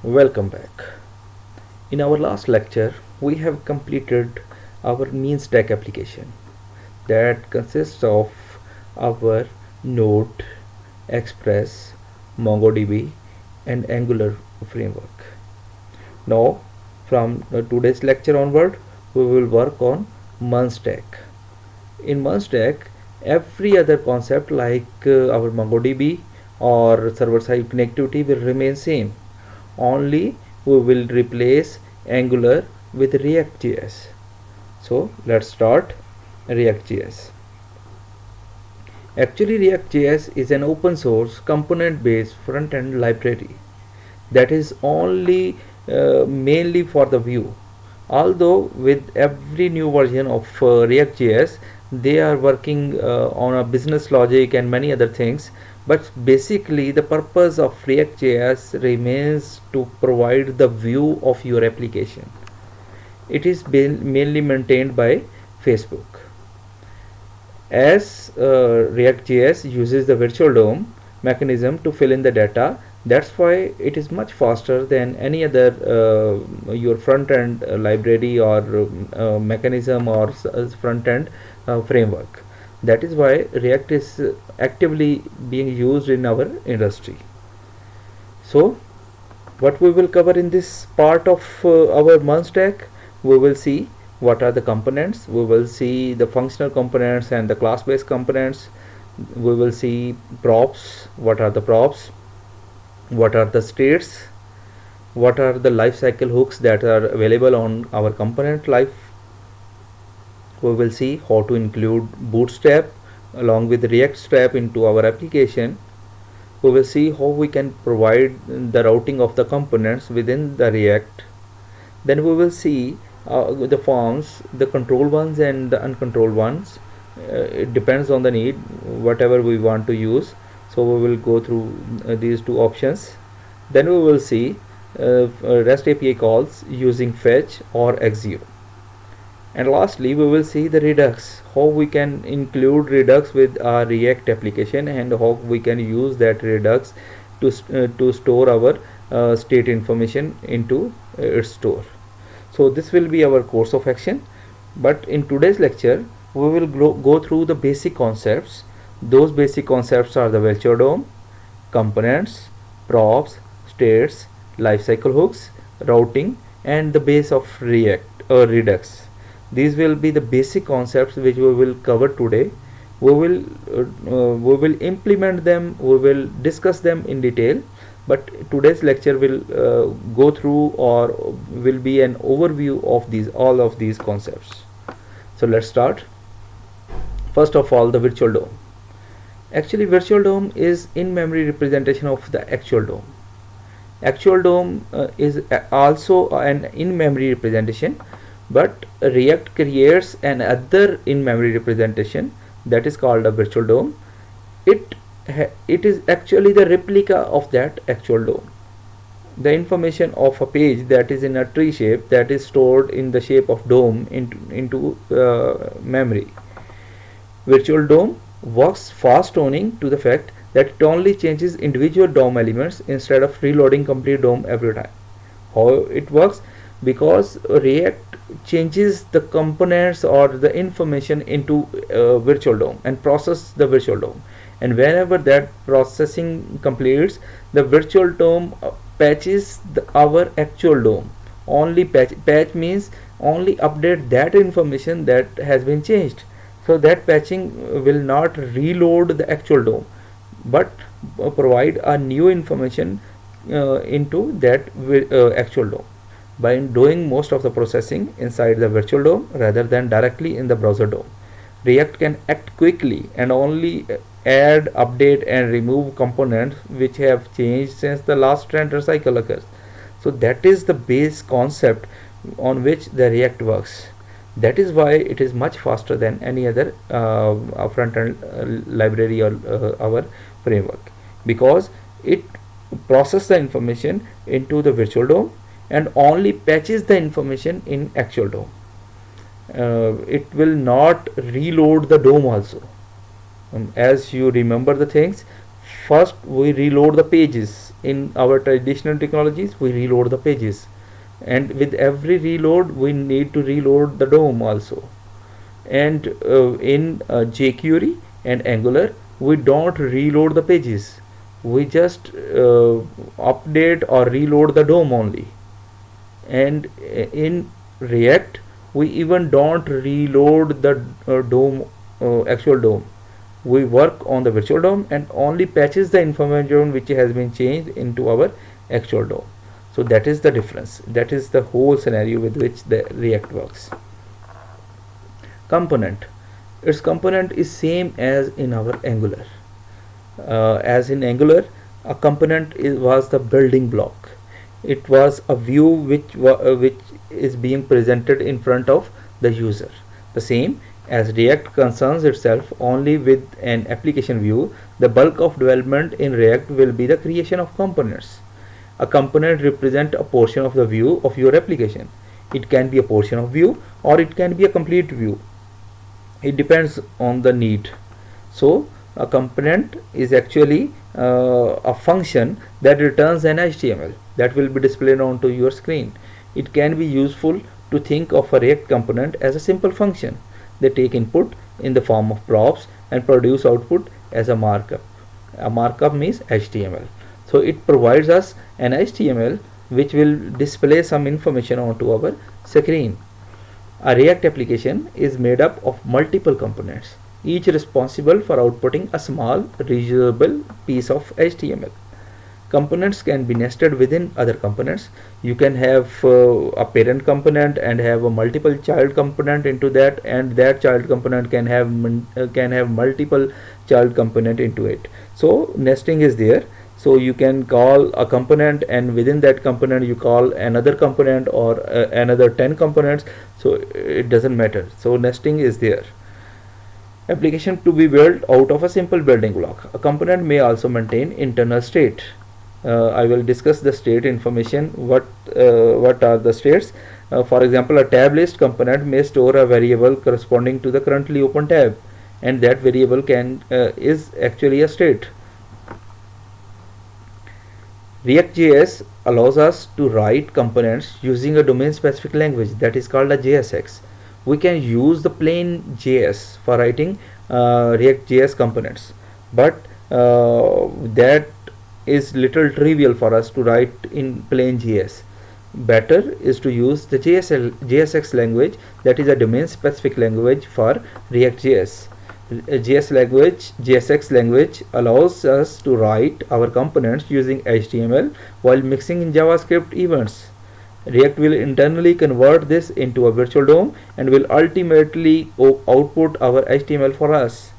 Welcome back. In our last lecture, we have completed our mean stack application that consists of our Node, Express, MongoDB, and Angular framework. Now, from today's lecture onward, we will work on MERN stack. In MERN stack, every other concept like our MongoDB or server-side connectivity will remain same. Only we will replace Angular with React.js. So let's start React.js. Actually, React.js is an open source component based front end library that is only mainly for the view. Although with every new version of React.js, they are working on a business logic and many other things, but basically the purpose of React.js remains to provide the view of your application. It is mainly maintained by Facebook. As React.js uses the virtual DOM mechanism to fill in the data, that's why it is much faster than any other your front end library or mechanism or front end framework. That is why React is actively being used in our industry. So what we will cover in this part of our MERN stack, we will see what are the components, we will see the functional components and the class based components, we will see props, what are the props, what are the states, what are the lifecycle hooks that are available on our component life. We will see how to include bootstrap along with React strap into our application. We will see how we can provide the routing of the components within the React. Then we will see the forms, the controlled ones and the uncontrolled ones. It depends on the need, whatever we want to use. So we will go through these two options. Then we will see REST API calls using fetch or exio. And lastly, we will see the Redux, how we can include Redux with our React application and how we can use that Redux to store our state information into its store. So this will be our course of action. But in today's lecture, we will go through the basic concepts. Those basic concepts are the virtual DOM, components, props, states, lifecycle hooks, routing, and the base of React or Redux. These will be the basic concepts which we will cover today. We will implement them, we will discuss them in detail, but today's lecture will go through or will be an overview of all of these concepts. So let's start. First of all, the virtual DOM. Actually, virtual DOM is in-memory representation of the actual DOM. Actual DOM is also an in-memory representation, but React creates another in-memory representation that is called a virtual DOM. It is actually the replica of that actual DOM. The information of a page that is in a tree shape, that is stored in the shape of DOM into memory. Virtual DOM works fast owning to the fact that it only changes individual DOM elements instead of reloading complete DOM every time. How it works? Because React changes the components or the information into virtual DOM and process the virtual DOM, and whenever that processing completes, the virtual DOM patches our actual DOM. Only patch means only update that information that has been changed. So that patching will not reload the actual DOM, but provide a new information into that actual DOM by doing most of the processing inside the virtual DOM rather than directly in the browser DOM. React can act quickly and only add, update and remove components which have changed since the last render cycle occurs. So that is the base concept on which the React works. That is why it is much faster than any other front-end library or our framework, because it processes the information into the virtual DOM and only patches the information in actual DOM. It will not reload the DOM also. As you remember the things, first we reload the pages. In our traditional technologies, we reload the pages, and with every reload we need to reload the DOM also. And in jQuery and Angular, we don't reload the pages, we just update or reload the DOM only. And in React, we even don't reload the DOM, actual DOM. We work on the virtual DOM and only patches the information which has been changed into our actual DOM. So that is the difference. That is the whole scenario with which the React works. Component. Its component is same as in our Angular. As in Angular, a component was the building block. It was a view which is being presented in front of the user. The same as React concerns itself only with an application view, the bulk of development in React will be the creation of components. A component represents a portion of the view of your application. It can be a portion of view or it can be a complete view. It depends on the need. So a component is actually a function that returns an HTML that will be displayed onto your screen. It can be useful to think of a React component as a simple function. They take input in the form of props and produce output as a markup. A markup means HTML. So it provides us an HTML which will display some information onto our screen. A React application is made up of multiple components, each responsible for outputting a small reusable piece of HTML. Components can be nested within other components. You can have a parent component and have a multiple child component into that, and that child component can have multiple child component into it. So nesting is there. So you can call a component, and within that component you call another component or another 10 components. So it doesn't matter. So nesting is there. Application to be built out of a simple building block. A component may also maintain internal state. I will discuss the state information. What are the states? For example, a tab list component may store a variable corresponding to the currently open tab, and that variable is actually a state. React.js allows us to write components using a domain specific language that is called a JSX. We can use the plain JS for writing React.js components, but that is little trivial for us to write in plain JS. Better is to use the JSX language, that is a domain specific language for React.js. JSX language allows us to write our components using HTML while mixing in JavaScript events. React will internally convert this into a virtual DOM and will ultimately output our HTML for us.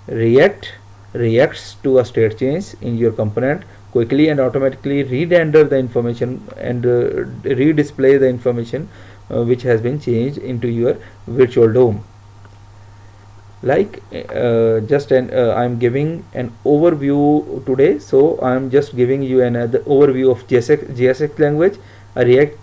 React reacts to a state change in your component quickly and automatically re-render the information and redisplay the information which has been changed into your virtual DOM. Like I'm giving an overview today, so I'm just giving you another overview of JSX language. A React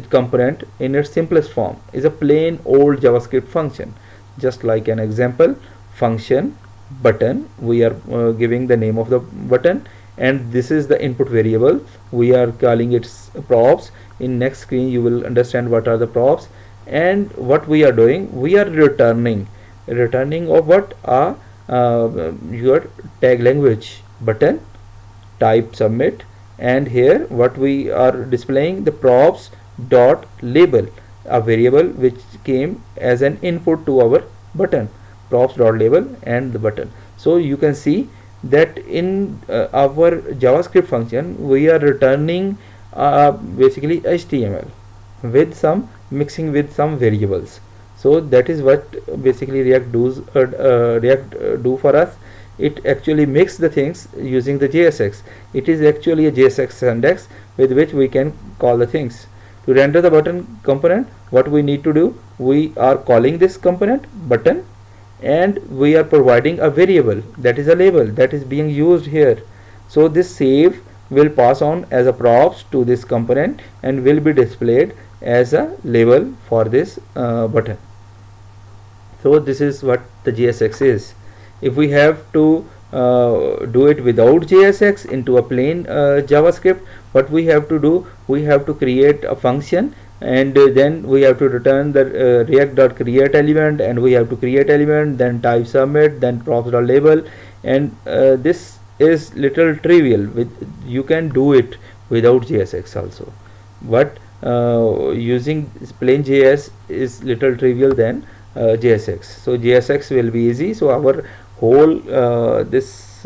component in its simplest form is a plain old JavaScript function. Just like an example, function button, we are giving the name of the button, and this is the input variable. We are calling it props. In next screen you will understand what are the props, and what we are doing, we are returning of what your tag language button type submit, and here what we are displaying, the props dot label, a variable which came as an input to our button, props dot label and the button. So you can see that in our JavaScript function we are returning basically HTML with some mixing with some variables. So that is what basically React do for us. It actually makes the things using the JSX. It is actually a JSX syntax with which we can call the things. To render the button component, what we need to do, we are calling this component button, and we are providing a variable that is a label that is being used here. So this save will pass on as a props to this component and will be displayed as a label for this button. So this is what the JSX is. If we have to do it without JSX into a plain JavaScript, what we have to do, we have to create a function, and then we have to return the react.create element, and we have to create element, then type submit, then props.label, and this is little trivial. You can do it without JSX also, but using plain JS is little trivial than JSX. So JSX will be easy. So our whole this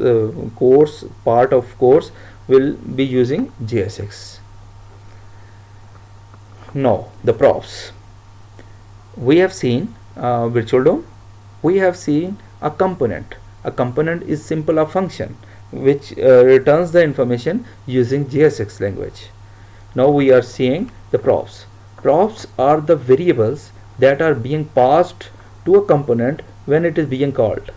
course, part of course, will be using JSX. Now the props. We have seen virtual DOM. We have seen a component. A component is simple a function which returns the information using JSX language. Now we are seeing the props. Props are the variables that are being passed to a component when it is being called.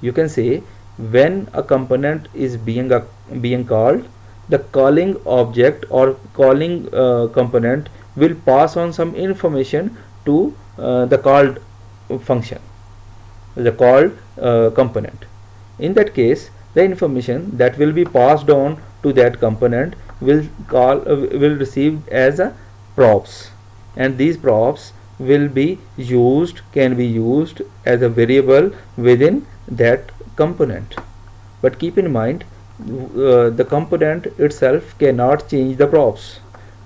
You can say when a component is being called, the calling object or calling component will pass on some information to the called function, the called component. In that case, the information that will be passed on to that component will receive as a props, and these props will be used, can be used as a variable within that component. But keep in mind, the component itself cannot change the props.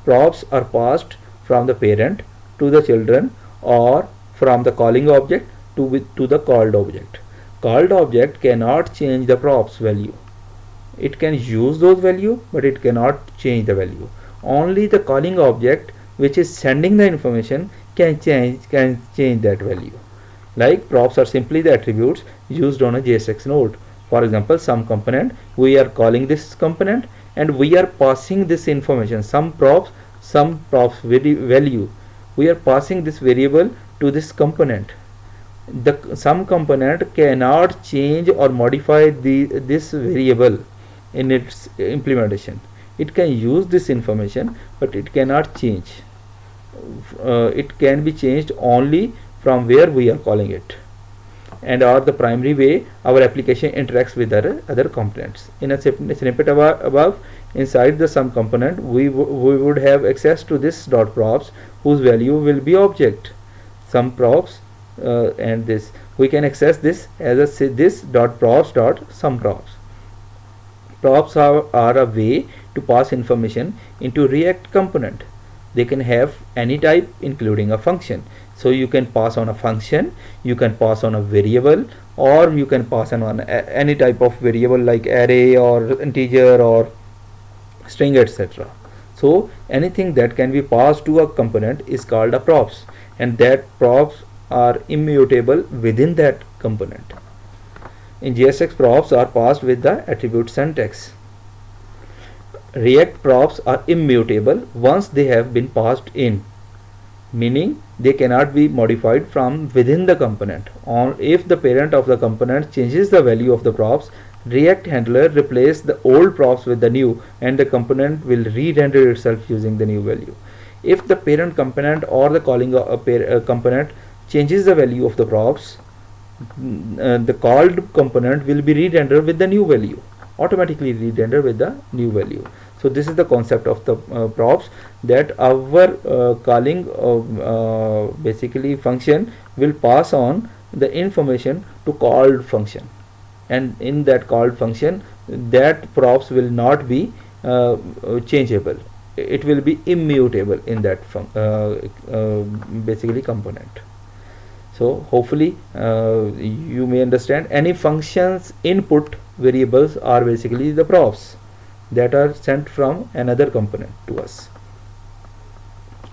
Props are passed from the parent to the children, or from the calling object to the called object. Called object cannot change the props value. It can use those value, but it cannot change the value. Only the calling object which is sending the information can change that value. Like props are simply the attributes used on a JSX node. For example, some component, we are calling this component and we are passing this information, some props value. We are passing this variable to this component. Some component cannot change or modify this variable in its implementation. It can use this information, but it cannot change. It can be changed only from where we are calling it, and or the primary way our application interacts with other components. In a snippet above, inside the sum component, we would have access to this dot props, whose value will be object sum props, and this we can access this as this dot props dot sum props. Props are a way to pass information into React component. They can have any type, including a function. So you can pass on a function, you can pass on a variable, or you can pass on any type of variable like array or integer or string, etc. So anything that can be passed to a component is called a props, and that props are immutable within that component. In JSX, props are passed with the attribute syntax. React props are immutable once they have been passed in, meaning they cannot be modified from within the component. Or if the parent of the component changes the value of the props, React handler replaces the old props with the new, and the component will re-render itself using the new value. If the parent component or the calling component changes the value of the props, the called component will be re-rendered with the new value, automatically re-rendered with the new value. So this is the concept of the props, that our calling basically function will pass on the information to called function, and in that called function, that props will not be changeable. It will be immutable in that basically component. So hopefully you may understand. Any functions input variables are basically the props that are sent from another component to us.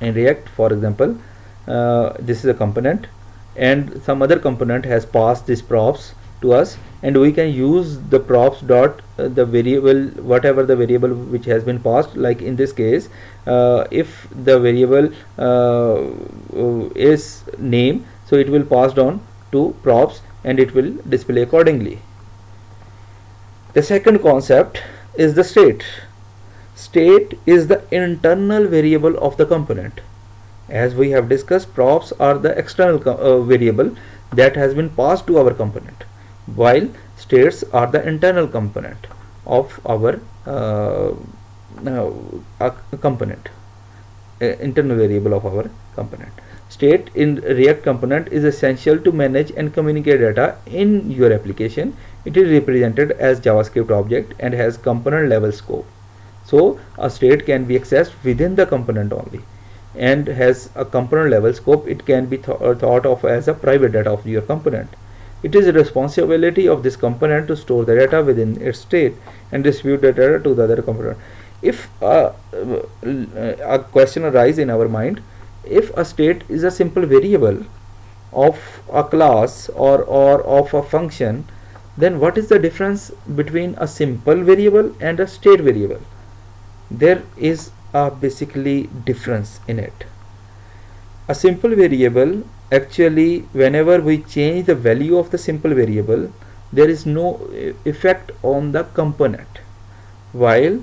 In React, for example, this is a component and some other component has passed these props to us, and we can use the props dot the variable, whatever the variable which has been passed. Like in this case, if the variable is name, so it will pass on to props and it will display accordingly. The second concept is the state. State is the internal variable of the component. As we have discussed, props are the external variable that has been passed to our component, while States are the internal component of our component, internal variable of our component. State in React component is essential to manage and communicate data in your application. It is represented as JavaScript object and has component level scope. So a state can be accessed within the component only and has a component level scope. It can be thought of as a private data of your component. It is the responsibility of this component to store the data within its state and distribute the data to the other component. If a question arises in our mind, if a state is a simple variable of a class or of a function, then what is the difference between a simple variable and a state variable? There is a basically difference in it. A simple variable, actually whenever we change the value of the simple variable, there is no effect on the component, while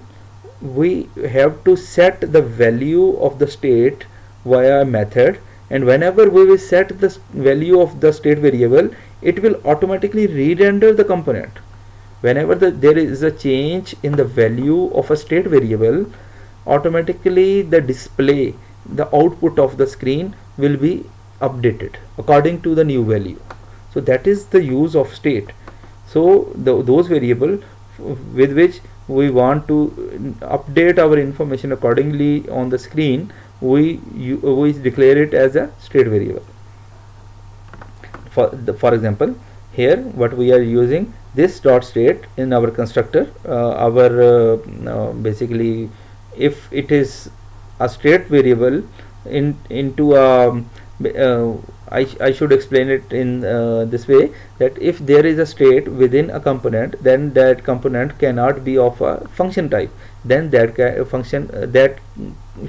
we have to set the value of the state via a method, and whenever we will set the value of the state variable, it will automatically re-render the component. Whenever there is a change in the value of a state variable, automatically the display, the output of the screen will be updated according to the new value. So that is the use of state. So those variable with which we want to update our information accordingly on the screen, we declare it as a state variable. For example, here what we are using, this dot state in our constructor, basically if it is a state variable into a I should explain it in this way, that if there is a state within a component, then that component cannot be of a function type, then that function that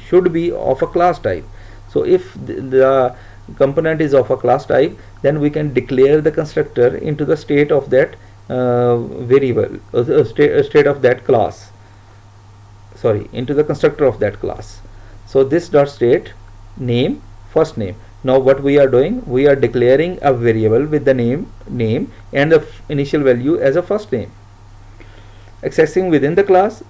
should be of a class type. So if the component is of a class type, then we can declare the constructor into the state of that variable, state of that class, into the constructor of that class. So this dot state name, first name. Now what we are doing, we are declaring a variable with the name and the initial value as a first name. Accessing within the class,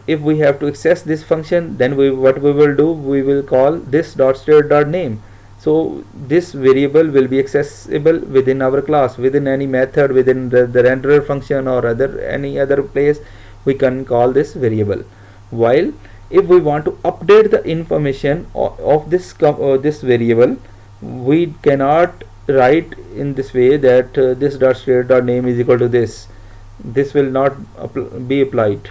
if we have to access this function, then what we will do, we will call this dot state dot name. So this variable will be accessible within our class, within any method, within the renderer function or any other place we can call this variable. While if we want to update the information of this variable, we cannot write in this way that this dot state dot name is equal to this. This will not be applied.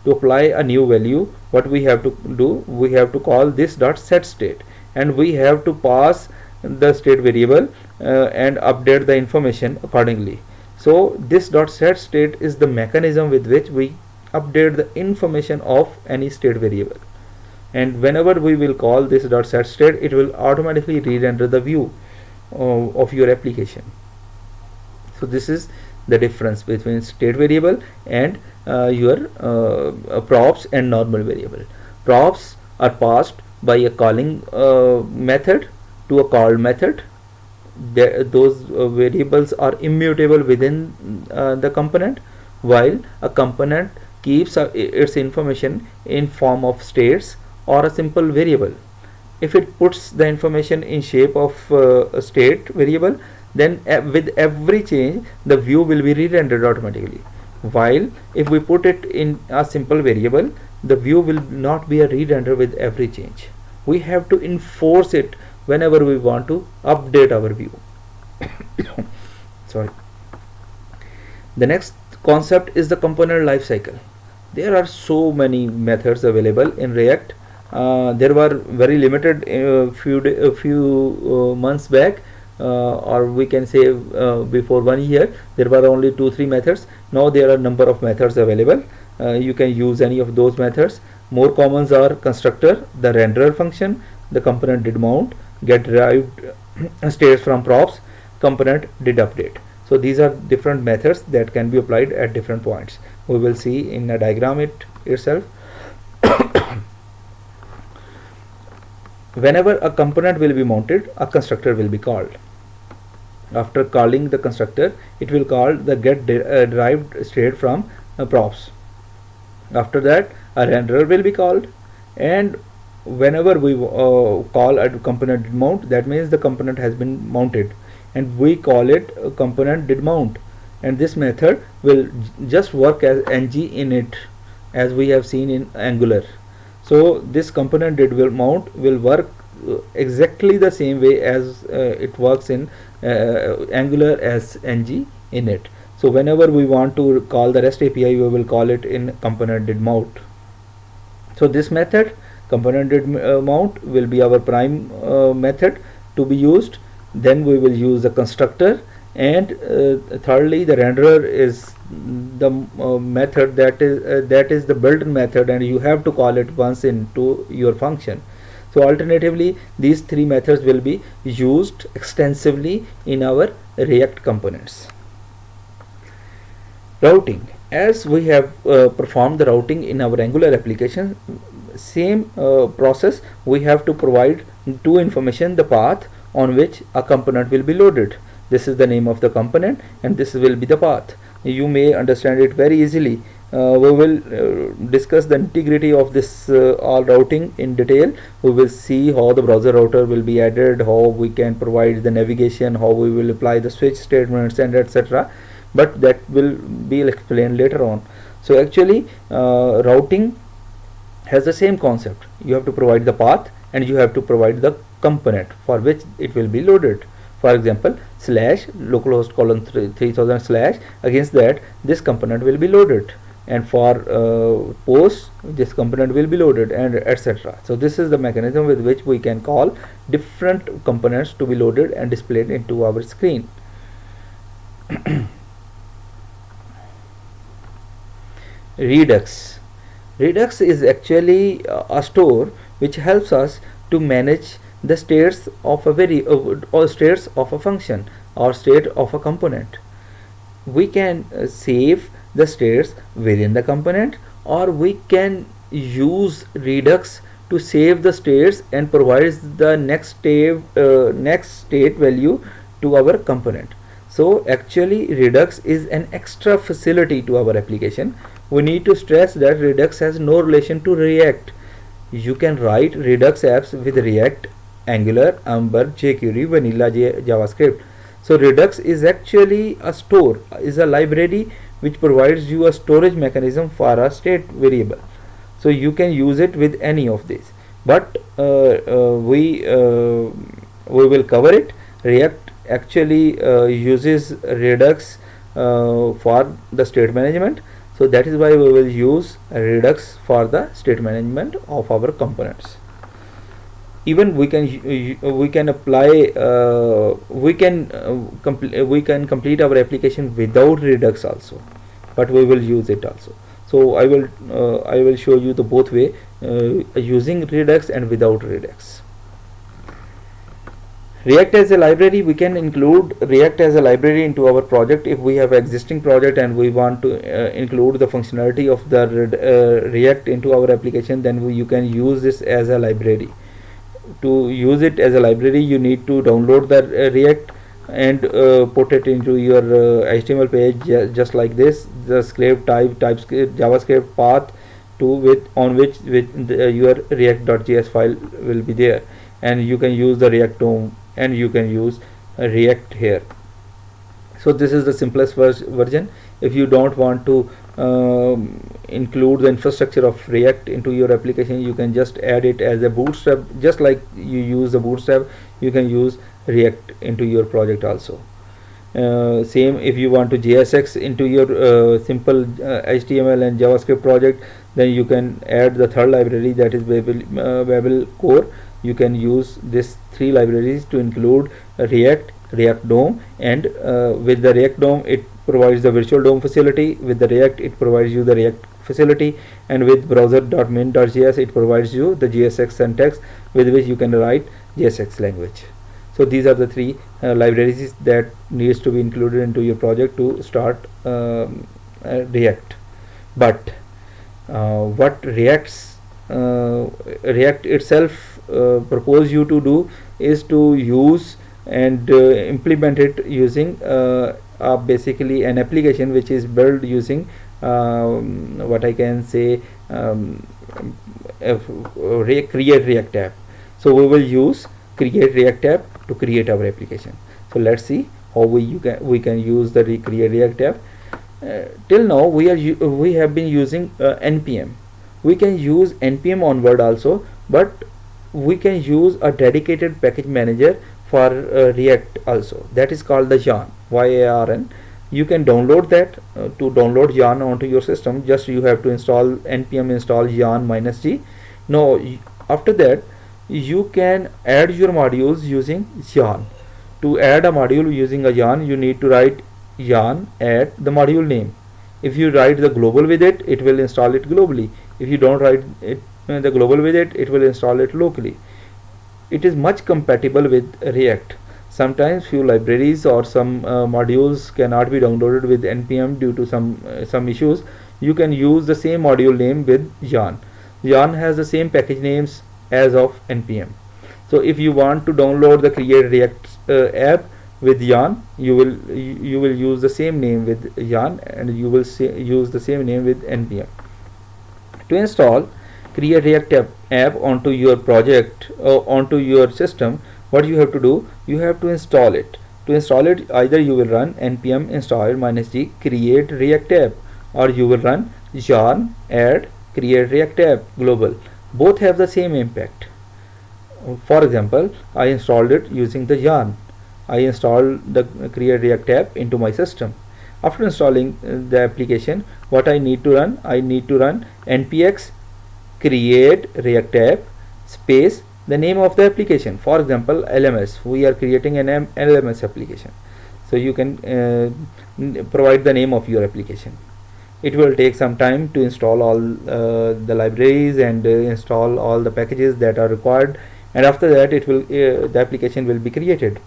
To apply a new value, what we have to do, we have to call this dot set state, and we have to pass the state variable and update the information accordingly. So this dot set state is the mechanism with which we update the information of any state variable, and whenever we will call this dot set state, it will automatically re-render the view of your application. So this is the difference between state variable and your props and normal variable. Props are passed by a calling method to a called method. Those variables are immutable within the component, while a component keeps its information in form of states or a simple variable. If it puts the information in shape of a state variable, then with every change the view will be re-rendered automatically, while if we put it in a simple variable, the view will not be a re-render with every change. We have to enforce it whenever we want to update our view. Sorry. The next concept is the component lifecycle. There are so many methods available in React. There were very limited few months back, or we can say before 1 year, there were only 2-3 methods. Now there are a number of methods available. You can use any of those methods. More commons are constructor, the renderer function, the component did mount, get derived states from props, component did update. So these are different methods that can be applied at different points. We will see in a diagram itself. Whenever a component will be mounted, a constructor will be called. After calling the constructor, it will call the get derived state from props. After that, a renderer will be called, and whenever we call a component did mount, that means the component has been mounted, and we call it a component did mount, and this method will just work as ng init, as we have seen in Angular. So this component did will mount will work exactly the same way as it works in Angular as ng init. So whenever we want to call the REST API, we will call it in component did mount. So this method, component did mount, will be our prime method to be used. Then we will use the constructor, and thirdly the renderer is the method that is the built-in method, and you have to call it once into your function. So alternatively, these three methods will be used extensively in our React components. Routing. As we have performed the routing in our Angular application, same process, we have to provide two information: the path on which a component will be loaded. This is the name of the component, and this will be the path. You may understand it very easily. We will discuss the integrity of this all routing in detail. We will see how the browser router will be added, how we can provide the navigation, how we will apply the switch statements, and etc. But that will be explained later on. So actually, routing has the same concept. You have to provide the path, and you have to provide the component for which it will be loaded. For example, slash localhost colon 3000 slash, against that this component will be loaded, and for post this component will be loaded, and etc. So this is the mechanism with which we can call different components to be loaded and displayed into our screen. Redux. Redux is actually a store which helps us to manage the states of a or states of a function or state of a component. We can save the states within the component, or we can use Redux to save the states and provides the next state value to our component. So actually Redux is an extra facility to our application. We need to stress that Redux has no relation to React. You can write Redux apps with React, Angular, Ember, jQuery, Vanilla JavaScript. So Redux is actually a store, is a library which provides you a storage mechanism for a state variable. So you can use it with any of these. But we will cover it. React actually uses Redux for the state management. So that is why we will use Redux for the state management of our components. Even we can apply we can complete our application without Redux also, but we will use it also. So I will show you the both way, using Redux and without Redux. React as a library, we can include React as a library into our project. If we have existing project and we want to include the functionality of the React into our application, then you can use this as a library. To use it as a library, you need to download the React and put it into your HTML page, just like this. The script TypeScript JavaScript path on which your react.js file will be there, and you can use the React DOM, and you can use React here. So this is the simplest version. If you don't want to include the infrastructure of React into your application, you can just add it as a bootstrap. Just like you use the bootstrap, you can use React into your project also. Same if you want to JSX into your simple HTML and JavaScript project, then you can add the third library, that is Babel Core. You can use these three libraries to include React, React DOM, and with the React DOM it provides the virtual DOM facility. With the React it provides you the React facility, and with browser.min.js it provides you the JSX syntax with which you can write JSX language. So these are the three libraries that needs to be included into your project to start React. But what React itself propose you to do is to use and implement it using basically an application which is built using what I can say, create react app. So we will use create react app to create our application. So let's see how we can use the create react app. Till now we have been using npm. We can use npm on Word also, but we can use a dedicated package manager for react also, that is called the yarn, yarn. You can download that. To download yarn onto your system, just you have to install npm install yarn -g. Now after that you can add your modules using yarn. To add a module using a yarn, you need to write yarn add the module name. If you write the global with it, it will install it globally. If you don't write it the global with it, it will install it locally. It is much compatible with React. Sometimes few libraries or some modules cannot be downloaded with npm due to some issues. You can use the same module name with yarn. Yarn has the same package names as of npm. So if you want to download the create react app with yarn, you will use the same name with yarn, and you will use the same name with npm. To install create react app onto your project or onto your system, what you have to do, you have to install it. To install it, either you will run npm install -g create react app, or you will run yarn add create react app global. Both have the same impact. For example, I installed it using the yarn. I installed the create react app into my system. After installing the application, what I need to run, I need to run npx create react app space the name of the application. For example, LMS, we are creating an LMS application, so you can provide the name of your application. It will take some time to install all the libraries and install all the packages that are required, and after that it will the application will be created.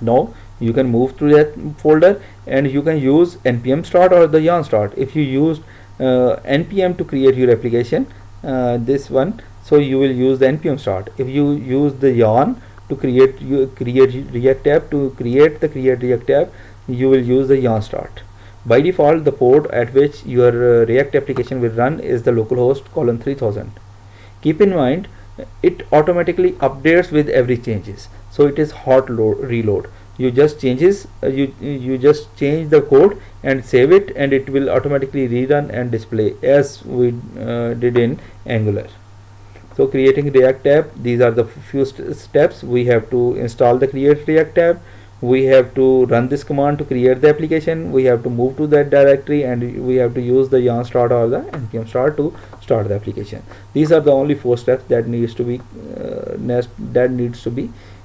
Now you can move to that folder and you can use npm start or the yarn start. If you used npm to create your application, this one, so you will use the npm start. If you use the yarn to create react app, to create the create react app, you will use the yarn start. By default, the port at which your react application will run is the localhost :3000. Keep in mind, it automatically updates with every changes, so it is hot reload. You just you just change the code and save it, and it will automatically rerun and display as we did in Angular. So creating react app, these are the few steps. We have to install the create react app, we have to run this command to create the application, we have to move to that directory, and we have to use the yarn start or the npm start to start the application. These are the only 4 steps that needs to be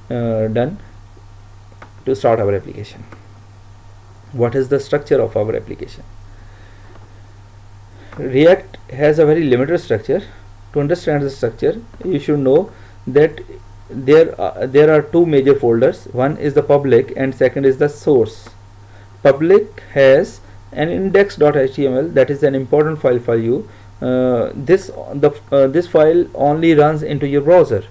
done to start our application. What is the structure of our application? React has a very limited structure. To understand the structure, you should know that there are 2 major folders. One is the public and second is the source. Public has an index.html, that is an important file for you. This file only runs into your browser.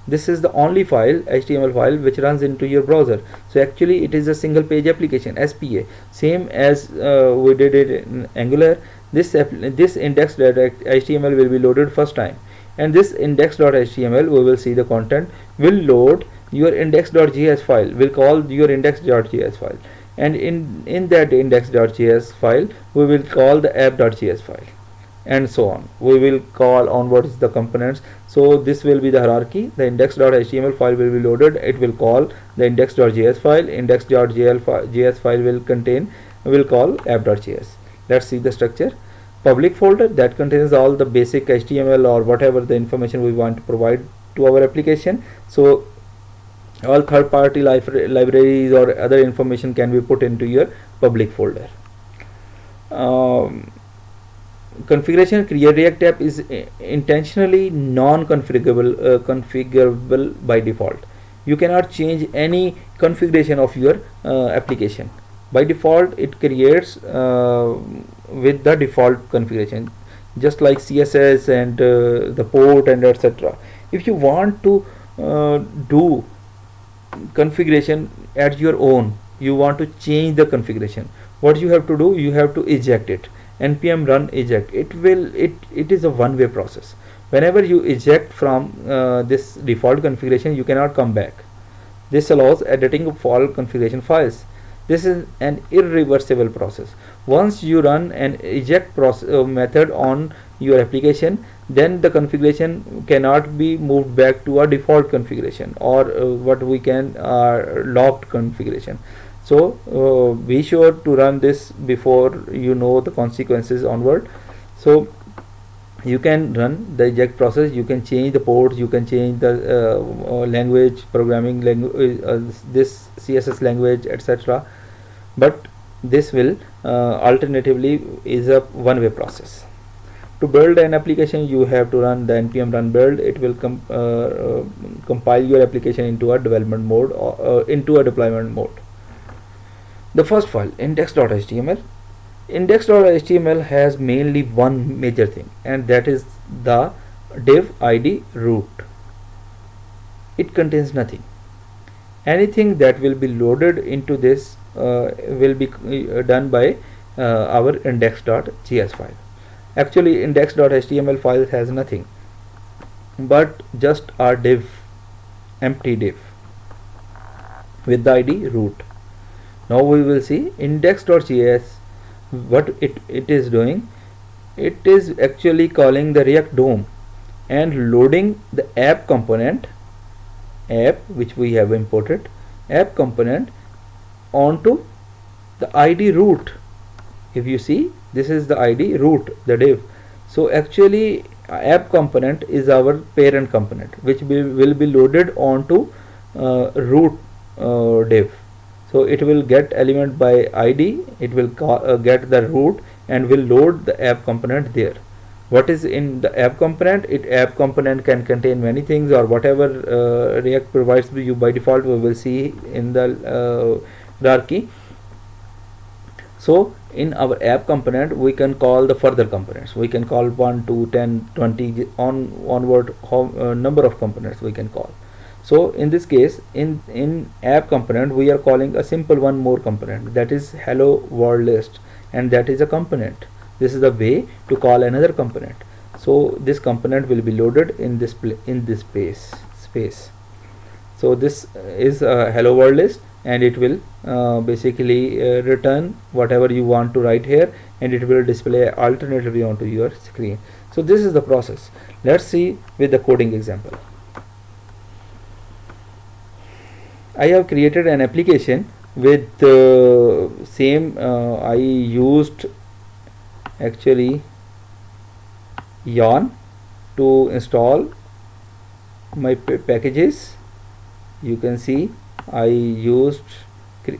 This is the only file, HTML file, which runs into your browser. So actually it is a single page application, SPA, same as we did it in Angular. This index.html will be loaded first time, and this index.html, we will see the content, will load your index.js file, will call your index.js file, and in that index.js file we will call the app.js file, and so on. We will call onwards the components. So this will be the hierarchy. The index.html file will be loaded, it will call the index.js file, index.js file will call app.js. Let's see the structure. Public folder, that contains all the basic HTML or whatever the information we want to provide to our application. So all third-party libraries or other information can be put into your public folder. Configuration: create react app is intentionally non-configurable configurable by default. You cannot change any configuration of your application. By default, it creates with the default configuration, just like CSS and the port and etc. If you want to do configuration at your own, you want to change the configuration, what you have to do, you have to eject it. Npm run eject, it is a one-way process. Whenever you eject from this default configuration, you cannot come back. This allows editing of all configuration files. This is an irreversible process. Once you run an eject method on your application, then the configuration cannot be moved back to a default configuration, or what we can locked configuration. So be sure to run this before you know the consequences onward. So you can run the eject process, you can change the ports, you can change the language, programming language, this CSS language, etc. But this will alternatively is a one-way process. To build an application, you have to run the npm run build. It will compile your application into a development mode, or into a deployment mode. The first file, index.html. Index.html has mainly one major thing, and that is the div id root. It contains nothing. Anything that will be loaded into this will be done by our index.js file. Actually, index.html file has nothing but just our div, empty div with the id root. Now we will see index.js. What it is doing, it is actually calling the React DOM and loading the app component, app which we have imported, app component onto the id root. If you see, this is the id root, the div. So actually app component is our parent component, which will be loaded onto root div. So it will get element by id, it will get the root and will load the app component there. What is in the app component? App component can contain many things, or whatever React provides to you by default, we will see in the hierarchy. So in our app component, we can call the further components. We can call 1, 2, 10, 20 onward, number of components we can call. So in this case, in app component, we are calling a simple one more component, that is hello world list, and that is a component. This is the way to call another component. So this component will be loaded in this space. So this is a hello world list, and it will basically return whatever you want to write here, and it will display alternatively onto your screen. So this is the process. Let's see with the coding example. I have created an application with same I used actually yarn to install my packages. You can see I used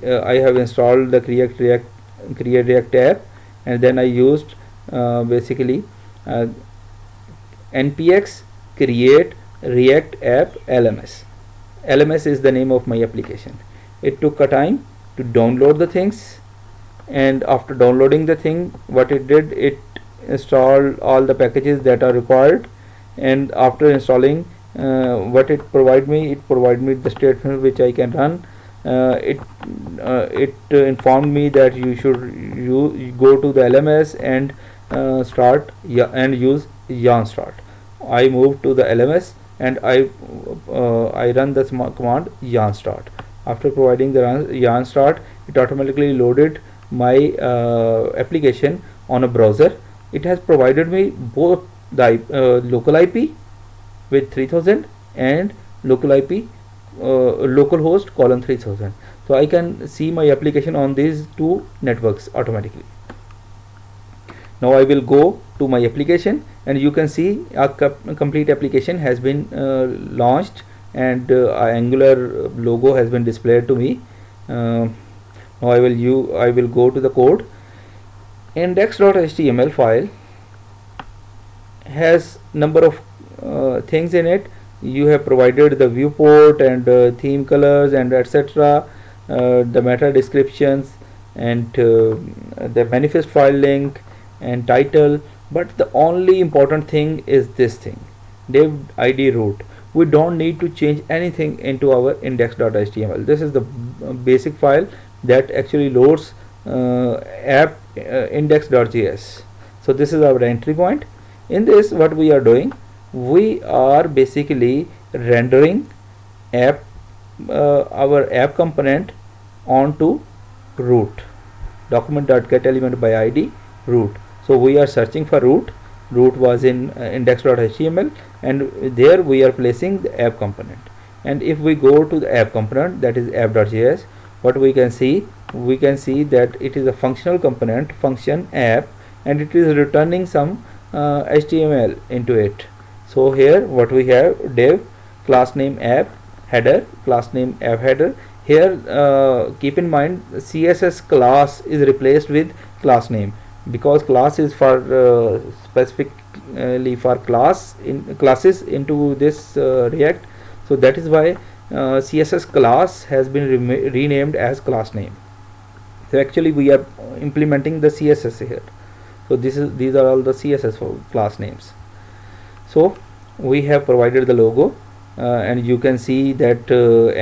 I have installed the create react app, and then I used basically npx create react app lms. LMS is the name of my application. It took a time to download the things, and after downloading the thing, what it did, it installed all the packages that are required, and after installing what it provided me the statement which I can run. It informed me that you should go to the LMS and start and use yarn start. I moved to the LMS and I run the command yarn start. After providing the yarn start, it automatically loaded my application on a browser. It has provided me both the local IP with 3000 and local IP localhost colon 3000. So I can see my application on these two networks automatically. Now I will go to my application, and you can see a complete application has been launched, and Angular logo has been displayed to me. Now I will go to the code. Index.html file has number of things in it. You have provided the viewport and theme colors and etc. The meta descriptions and the manifest file link and title, but the only important thing is this thing, div id root. we don't need to change anything into our index.html. This is the basic file that actually loads app index.js. So this is our entry point. In this, what we are doing, we are basically rendering app our app component onto root, document.getElementById root. So we are searching for root. Root was in index.html, and there we are placing the app component. And if we go to the app component, that is app.js, what we can see that it is a functional component, function app, and it is returning some HTML into it. So here what we have, div class name app header, class name app header. Here keep in mind CSS class is replaced with class name, because class is for specifically for classes into this React. So that is why CSS class has been renamed as class name. So actually we are implementing the CSS here. So these are all the CSS for class names. So we have provided the logo, and you can see that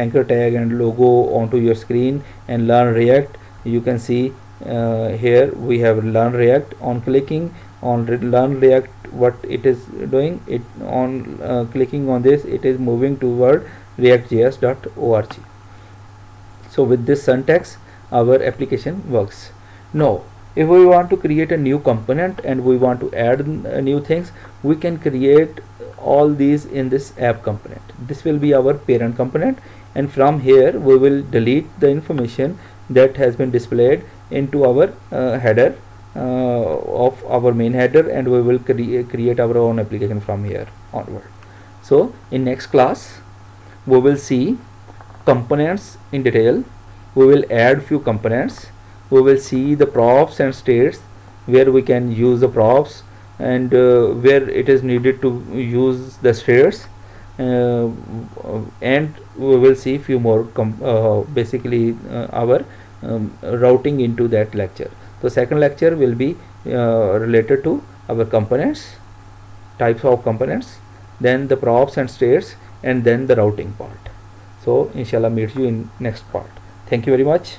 anchor tag and logo onto your screen, and learn React. You can see here we have learn React. On clicking on learn React, what it is doing, it on clicking on this, it is moving toward reactjs.org. So with this syntax our application works. Now if we want to create a new component and we want to add new things, we can create all these in this app component. This will be our parent component, and from here we will delete the information that has been displayed into our header of our main header, and we will create our own application from here onward. So in next class we will see components in detail. We will add few components. We will see the props and states, where we can use the props, and where it is needed to use the states, and we will see few more basically our routing into that lecture. So second lecture will be related to our components, types of components, then the props and states, and then the routing part. So inshallah meet you in next part. Thank you very much.